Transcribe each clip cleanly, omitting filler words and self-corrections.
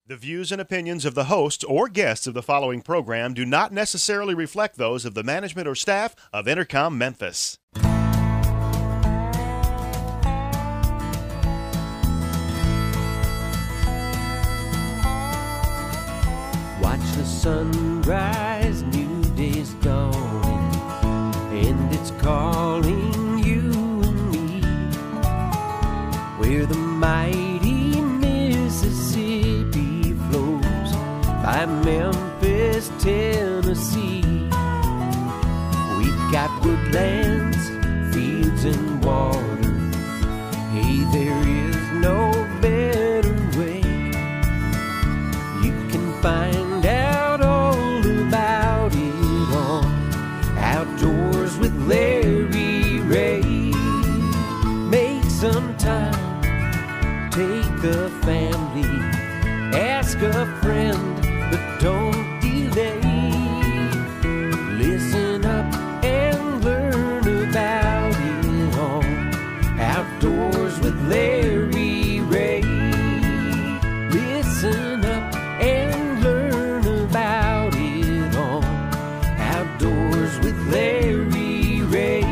The views and opinions of the hosts or guests of the following program do not necessarily reflect those of the management or staff of Intercom Memphis. Watch the sunrise, new day's dawning, and it's calling you and me, where the mighty Mississippi flows by Memphis, Tennessee. We've got woodlands, fields, and water. Hey, there is no better way. You can find out all about it on Outdoors with Larry Ray. Make some time, take a family, ask a friend, but don't delay. Listen up and learn about it all. Outdoors with Larry Ray. Listen up and learn about it all. Outdoors with Larry Ray.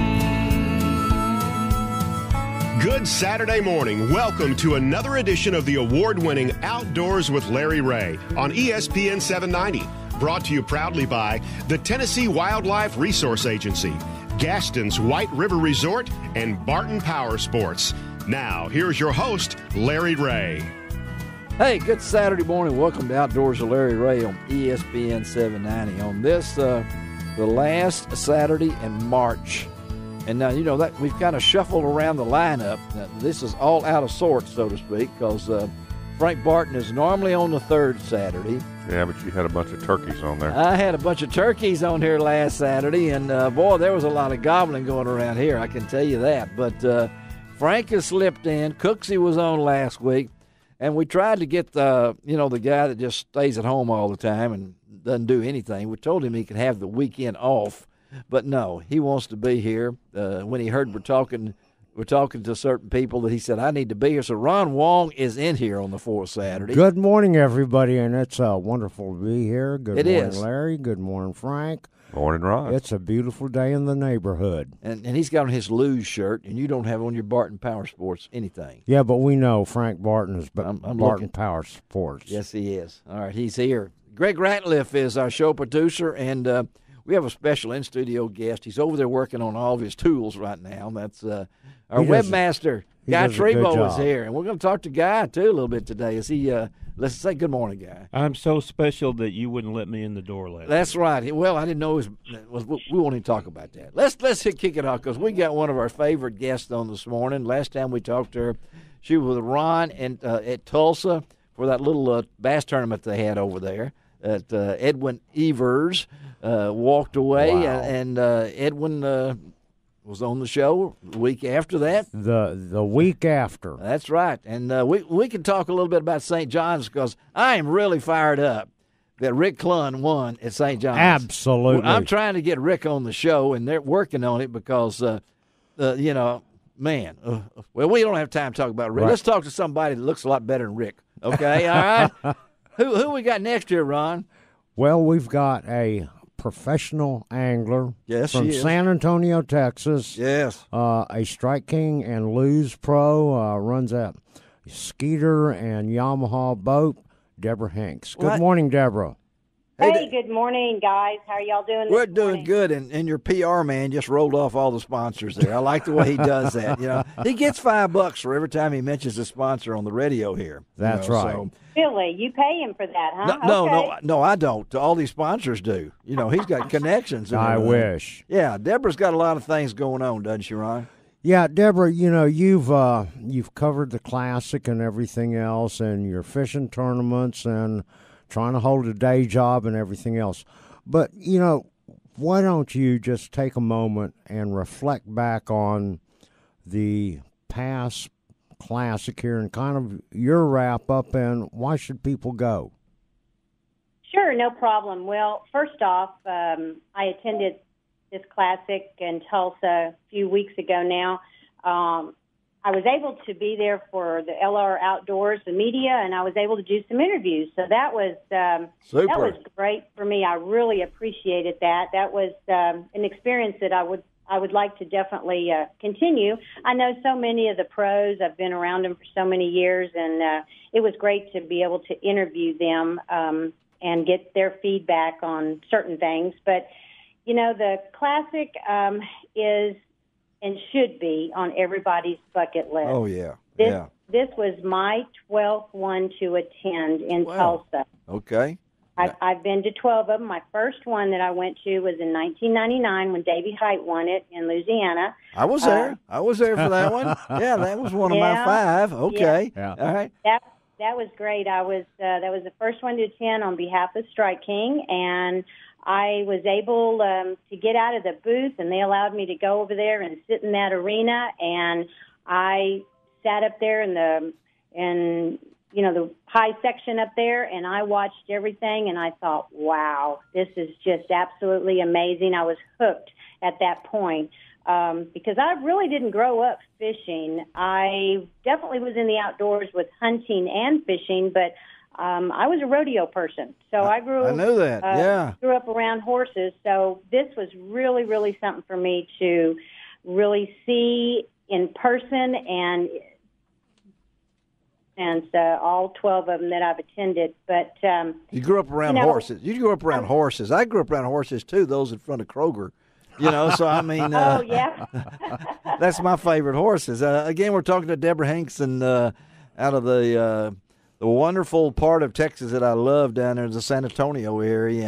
Good Saturday morning. Welcome to another edition of the award-winning Outdoors with Larry Ray on ESPN 790. Brought to you proudly by the Tennessee Wildlife Resource Agency, Gaston's White River Resort, and Barton Power Sports. Now, here's your host, Larry Ray. Hey, good Saturday morning. Welcome to Outdoors with Larry Ray on ESPN 790. On this, the last Saturday in March. And now, you know, that we've kind of shuffled around the lineup. Now, this is all out of sorts, so to speak, because Frank Barton is normally on the third Saturday. Yeah, but you had a bunch of turkeys on there. I had a bunch of turkeys on here last Saturday, and, boy, there was a lot of gobbling going around here, I can tell you that. But Frank has slipped in. Cooksey was on last week. And we tried to get the guy that just stays at home all the time and doesn't do anything. We told him he could have the weekend off, but no, he wants to be here. When he heard we're talking to certain people, that he said, I need to be here. So Ron Wong is in here on the fourth Saturday. Good morning, everybody, and it's wonderful to be here. Good morning, is. Larry. Good morning, Frank. Morning, Ron. It's a beautiful day in the neighborhood. And he's got on his Lose shirt, and you don't have on your Barton Power Sports anything. Yeah, but we know Frank Barton is I'm Barton looking. Power Sports. Yes, he is. All right, he's here. Greg Ratliff is our show producer, and we have a special in-studio guest. He's over there working on all of his tools right now. That's our webmaster, Guy Trebo, is here. And we're going to talk to Guy, too, a little bit today. Is he? Let's say good morning, Guy. I'm so special that you wouldn't let me in the door last That's right. Well, I didn't know we won't even talk about that. Let's kick it off because we got one of our favorite guests on this morning. Last time we talked to her, she was with Ron at Tulsa for that little bass tournament they had over there. Edwin Evers walked away, Wow. and Edwin was on the show the week after that. The week after. That's right. And we can talk a little bit about St. John's because I am really fired up that Rick Clunn won at St. John's. Absolutely. I'm trying to get Rick on the show, and they're working on it because, well, we don't have time to talk about Rick. Right. Let's talk to somebody that looks a lot better than Rick. Okay, all right? Who we got next year, Ron? Well, we've got a professional angler Yes, from she is. San Antonio, Texas. Yes. A Strike King and Lose pro, runs a Skeeter and Yamaha boat, Deborah Hanks. Good What? morning, Deborah. Hey, good morning, guys. How are y'all doing this We're doing morning? good, and your PR man just rolled off all the sponsors there. I like the way he does that. You know, he gets $5 for every time he mentions a sponsor on the radio here. That's right. Really? You pay him for that, huh? No, I don't. All these sponsors do. You know, he's got connections. And I everything. wish. Yeah, Deborah's got a lot of things going on, doesn't she, Ron? Yeah, Deborah, you've covered the Classic and everything else, and your fishing tournaments and trying to hold a day job and everything else. But, why don't you just take a moment and reflect back on the past Classic here and kind of your wrap-up and why should people go? Sure, no problem. Well, first off, I attended this Classic in Tulsa a few weeks ago now. I was able to be there for the LR Outdoors, the media, and I was able to do some interviews. So that was Super. that was great for me. I really appreciated that. That was an experience that I would like to definitely continue. I know so many of the pros. I've been around them for so many years, and it was great to be able to interview them and get their feedback on certain things. But, you know, the Classic is and should be on everybody's bucket list. Oh, yeah. This was my 12th one to attend in Tulsa. Okay. I've been to 12 of them. My first one that I went to was in 1999 when Davy Height won it in Louisiana. I was there. I was there for that one. Yeah, that was one of my 5. Okay. Yeah. All right. That was great. I was that was the first one to attend on behalf of Strike King, and I was able to get out of the booth, and they allowed me to go over there and sit in that arena, and I sat up there in the high section up there, and I watched everything, and I thought, wow, this is just absolutely amazing. I was hooked at that point because I really didn't grow up fishing. I definitely was in the outdoors with hunting and fishing, but I was a rodeo person, so I grew up around horses. So this was really, really something for me to really see in person, and all 12 of them that I've attended. But you grew up around horses. You grew up around horses. I grew up around horses too. Those in front of Kroger. You know, so I mean, oh yeah, that's my favorite horses. Again, we're talking to Deborah Hinkson out of the wonderful part of Texas that I love down there in the San Antonio area,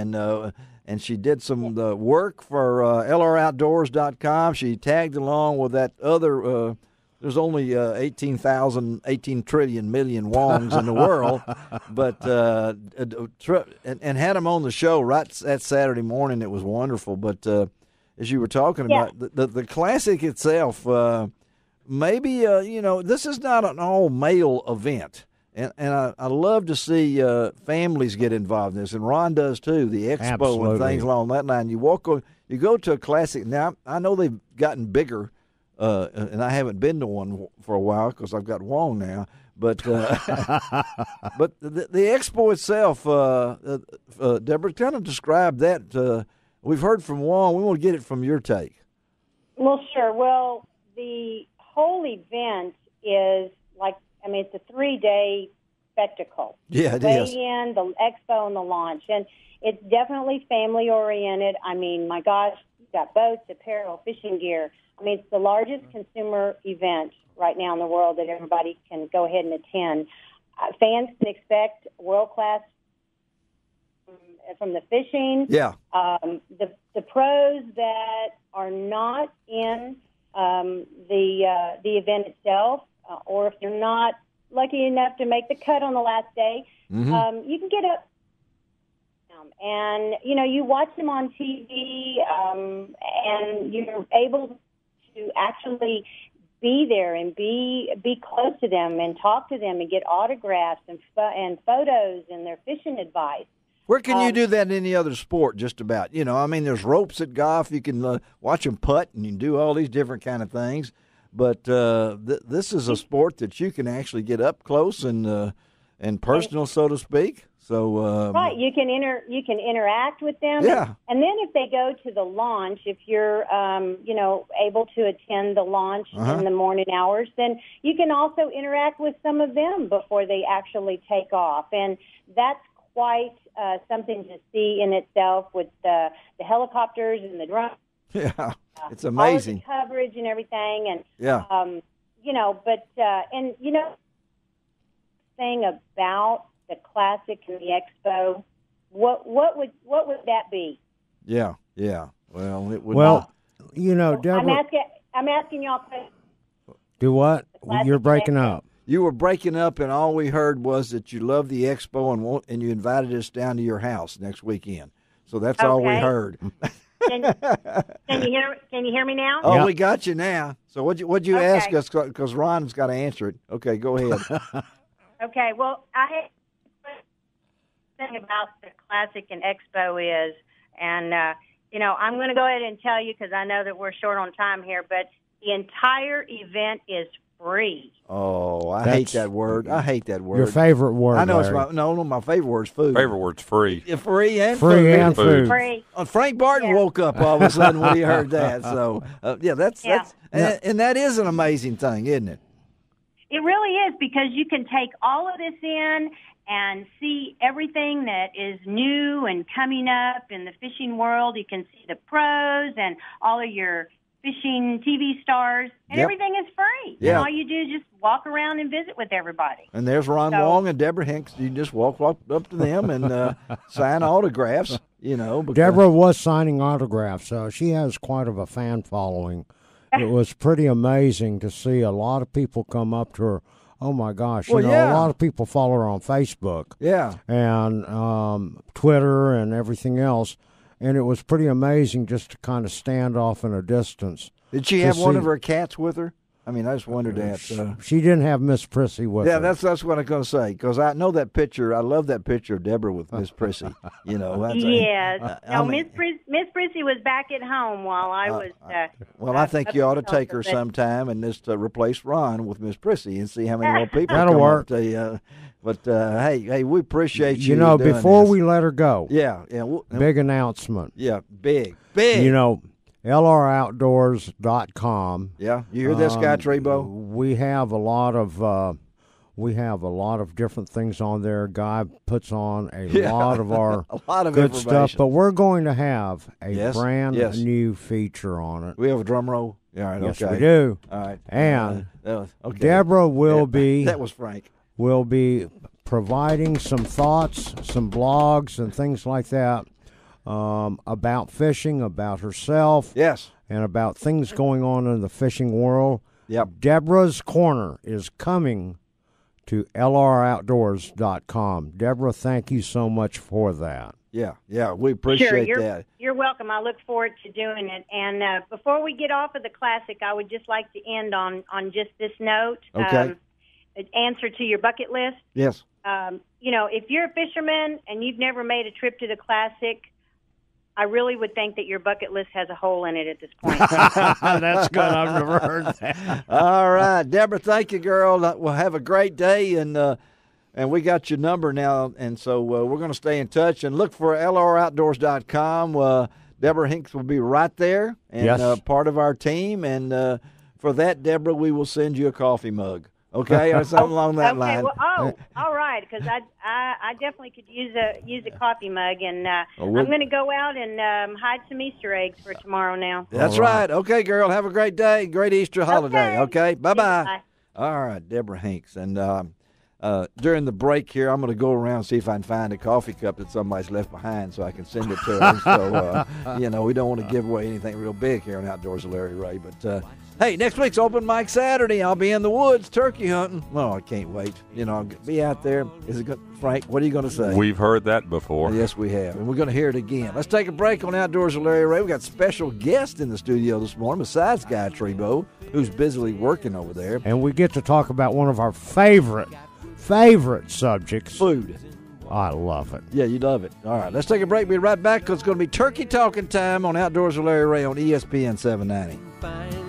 and she did some work for LROutdoors.com. She tagged along with that other. There's only 18 trillion million Wongs in the world, but and had them on the show right that Saturday morning. It was wonderful. But as you were talking about the Classic itself, maybe this is not an all male event. And I love to see families get involved in this, and Ron does too. The expo Absolutely. and things along that line. You go to a Classic now. I know they've gotten bigger, and I haven't been to one for a while because I've got Wong now. But but the expo itself, Deborah, kind of describe that. We've heard from Wong. We want to get it from your take. Well, sure. Well, the whole event is it's a 3-day spectacle. Yeah, it is. Weigh-in, the expo, and the launch. And it's definitely family-oriented. I mean, my gosh, you've got boats, apparel, fishing gear. I mean, it's the largest consumer event right now in the world that everybody can go ahead and attend. Fans can expect world-class from the fishing. Yeah. The pros that are not in the event itself, or if you're not lucky enough to make the cut on the last day, you can get up. And, you watch them on TV, and you're able to actually be there and be close to them and talk to them and get autographs and photos and their fishing advice. Where can you do that in any other sport, just about? There's ropes at golf. You can watch them putt, and you can do all these different kind of things. But this is a sport that you can actually get up close and personal, so to speak. So right, you can interact with them. Yeah. And then if they go to the launch, if you're able to attend the launch in the morning hours, then you can also interact with some of them before they actually take off, and that's quite something to see in itself with the helicopters and the drones. Yeah, it's amazing. All of the coverage and everything, and thing about the Classic and the Expo, what would that be? Yeah. Well, it would. Well, Deborah, I'm asking y'all. Do what? You're breaking up. You were breaking up, and all we heard was that you love the expo and you invited us down to your house next weekend. So that's all we heard. Can you hear me now? Oh, we got you now. So what'd you ask us? Because Ron's got to answer it. Okay, go ahead. Okay. Well, I had thing about the Classic and Expo is, and I'm going to go ahead and tell you because I know that we're short on time here, but the entire event is free. Oh, I hate that word. I hate that word. Your favorite word? I know Larry. it's my favorite word's food. Favorite word's free. Yeah, free and Free food. and food. Free. Frank Barton Yeah. woke up all of a sudden when he heard that. So that's and that is an amazing thing, isn't it? It really is, because you can take all of this in and see everything that is new and coming up in the fishing world. You can see the pros and all of your fishing TV stars, and Yep. everything is free. Yeah. And all you do is just walk around and visit with everybody. And there's Ron So- Wong and Deborah Hinks. You just walk up to them and sign autographs, because- Deborah was signing autographs. She has quite of a fan following. It was pretty amazing to see a lot of people come up to her. Oh, my gosh. Well, a yeah. lot of people follow her on Facebook Yeah. and Twitter and everything else. And it was pretty amazing just to kind of stand off in a distance. Did she to have one see- of her cats with her? I mean, I just wondered that. She didn't have Miss Prissy with Yeah, her. that's what I'm going to say, because I know that picture. I love that picture of Deborah with Miss Prissy. That's Yes. I No, mean- Miss Prissy was back at home while I was. Well, I think you ought to take her but- sometime and just replace Ron with Miss Prissy and see how many more people That'll come work. up to you. But hey, we appreciate you. You know, doing before this. we let her go, yeah, big announcement. yeah, big. You know, LROutdoors.com. Yeah, you hear this guy, Trebo? We have a lot of different things on there. Guy puts on a lot of our A lot of good information. stuff, but we're going to have a Yes, brand yes. new feature on it. We have a drum roll. All right, Yes, okay. we do. All right, And okay. Deborah will That was Frank. be providing some thoughts, some blogs, and things like that about fishing, about herself, Yes. and about things going on in the fishing world. Yep. Deborah's Corner is coming to LROutdoors.com. Deborah, thank you so much for that. Yeah. We appreciate that. You're welcome. I look forward to doing it. And before we get off of the classic, I would just like to end on just this note. Okay. An answer to your bucket list. Yes. If you're a fisherman and you've never made a trip to the classic, I really would think that your bucket list has a hole in it at this point. That's good. I've never heard that. All right, Deborah. Thank you, girl. Well, have a great day, and we got your number now, and so we're going to stay in touch and look for LROutdoors.com. Deborah Hinks will be right there and Yes. part of our team, and for that, Deborah, we will send you a coffee mug. Okay, or something along that line. Well, all right, because I definitely could use a coffee mug, and I'm going to go out and hide some Easter eggs for tomorrow now. That's right. Okay, girl. Have a great day. Great Easter holiday. Okay. Bye-bye. Bye. All right, Deborah Hinks. And during the break here, I'm going to go around and see if I can find a coffee cup that somebody's left behind so I can send it to her. So, we don't want to give away anything real big here on Outdoors with Larry Ray. But, hey, next week's Open Mic Saturday. I'll be in the woods turkey hunting. Oh, I can't wait. I'll be out there. Is it good? Frank, what are you going to say? We've heard that before. Yes, we have. And we're going to hear it again. Let's take a break on Outdoors with Larry Ray. We got special guest in the studio this morning besides Guy Trebo, who's busily working over there. And we get to talk about one of our favorite subjects. Food. I love it. Yeah, you love it. All right, let's take a break. Be right back because it's going to be turkey talking time on Outdoors with Larry Ray on ESPN 790. Find